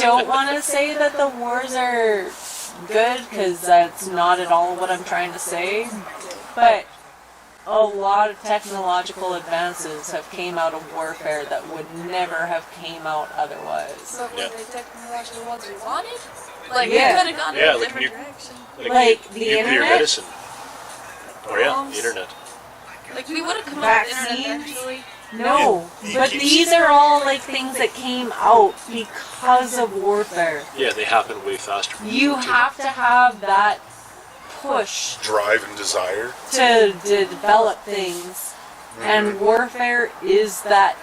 don't want to say that the wars are good, because that's not at all what I'm trying to say. But a lot of technological advances have came out of warfare that would never have came out otherwise. But were the technological ones we wanted? Like, Yeah. we could have gone in a different direction. Like the nuclear internet? medicine. Or the Bombs. internet. Like, we would have come out with the internet Vaccines? eventually. No, but these are all like things that came out because of warfare. Yeah, they happen way faster. You have to have that push Drive and desire. to develop things, and warfare is that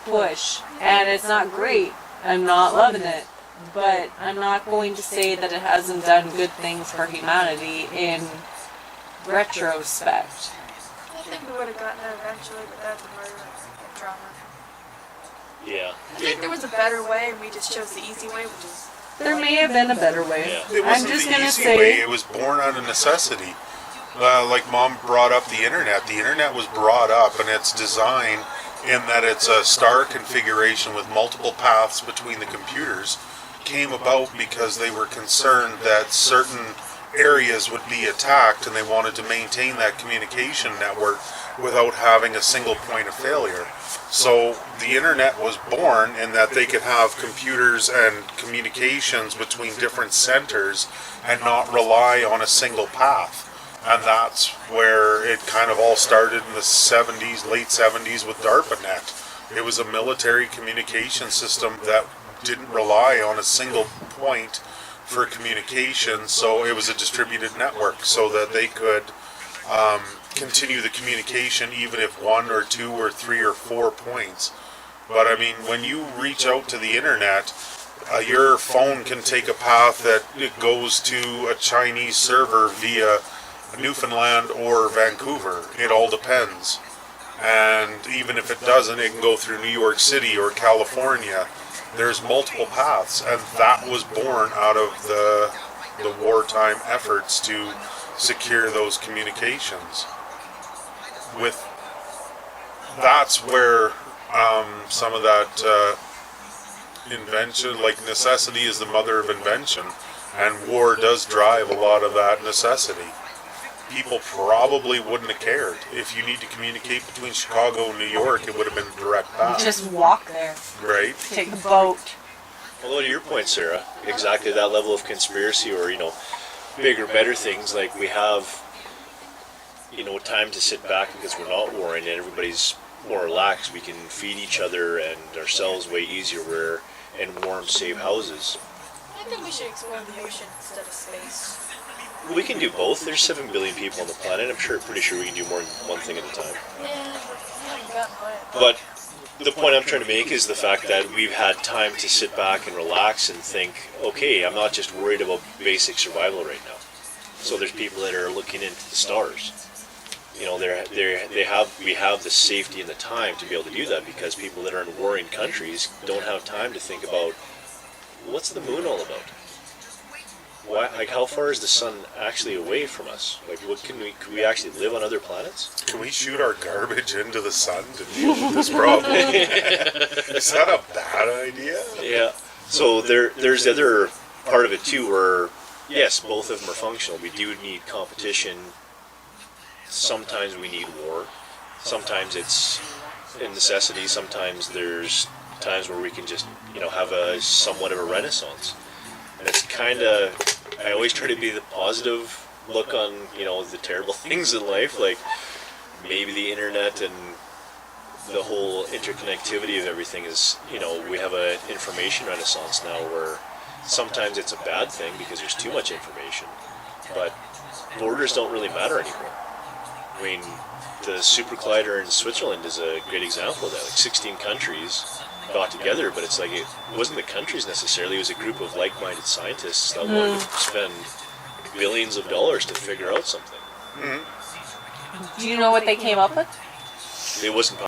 push. And it's not great. I'm not loving it, but I'm not going to say that it hasn't done good things for humanity in retrospect. I think we would have gotten there eventually, but that's a part of the drama. Yeah. I think there was a better way, and we just chose the easy way, which is... There may have been a better way. Yeah. It wasn't I'm just the gonna easy say way. It was born out of necessity. Like Mom brought up the internet. The internet was brought up, and its design, in that it's a star configuration with multiple paths between the computers, came about because they were concerned that certain areas would be attacked, and they wanted to maintain that communication network without having a single point of failure. So the internet was born in that they could have computers and communications between different centers and not rely on a single path. And that's where it kind of all started in the 70s, late 70s with DARPANET. It was a military communication system that didn't rely on a single point for communication, so it was a distributed network so that they could continue the communication even if 1 or 2 or 3 or 4 points. But I mean, when you reach out to the internet, your phone can take a path that it goes to a Chinese server via Newfoundland or Vancouver. It all depends. And even if it doesn't, it can go through New York City or California. There's multiple paths, and that was born out of the wartime efforts to secure those communications. That's where some of that invention, like necessity is the mother of invention, and war does drive a lot of that necessity. People probably wouldn't have cared. If you need to communicate between Chicago and New York, it would have been a direct path. just walk there. Right? Take the boat. Although to your point, Sarah, exactly that level of conspiracy or, bigger, better things, like we have, time to sit back because we're not warring and everybody's more relaxed. We can feed each other and ourselves way easier. We're in warm, safe houses. I think we should explore the ocean instead of space. We can do both. There's 7 billion people on the planet. I'm pretty sure we can do more than one thing at a time. Yeah, we haven't gotten by it. But the point I'm trying to make is the fact that we've had time to sit back and relax and think, okay, I'm not just worried about basic survival right now. So there's people that are looking into the stars. We have the safety and the time to be able to do that because people that are in warring countries don't have time to think about what's the moon all about. Why, how far is the sun actually away from us? Could we actually live on other planets? Can we shoot our garbage into the sun to deal with this problem? Is that a bad idea? Yeah. So there's the other part of it too where, yes, both of them are functional. We do need competition. Sometimes we need war. Sometimes it's a necessity. Sometimes there's times where we can just, have a somewhat of a renaissance. And it's kind of, I always try to be the positive look on, the terrible things in life, like maybe the internet and the whole interconnectivity of everything is, we have an information renaissance now where sometimes it's a bad thing because there's too much information, but borders don't really matter anymore. I mean, the Super Collider in Switzerland is a great example of that. Like 16 countries got together, but it's like it wasn't the countries necessarily, it was a group of like-minded scientists that wanted to spend billions of dollars to figure out something. Do you know what they came up with? It wasn't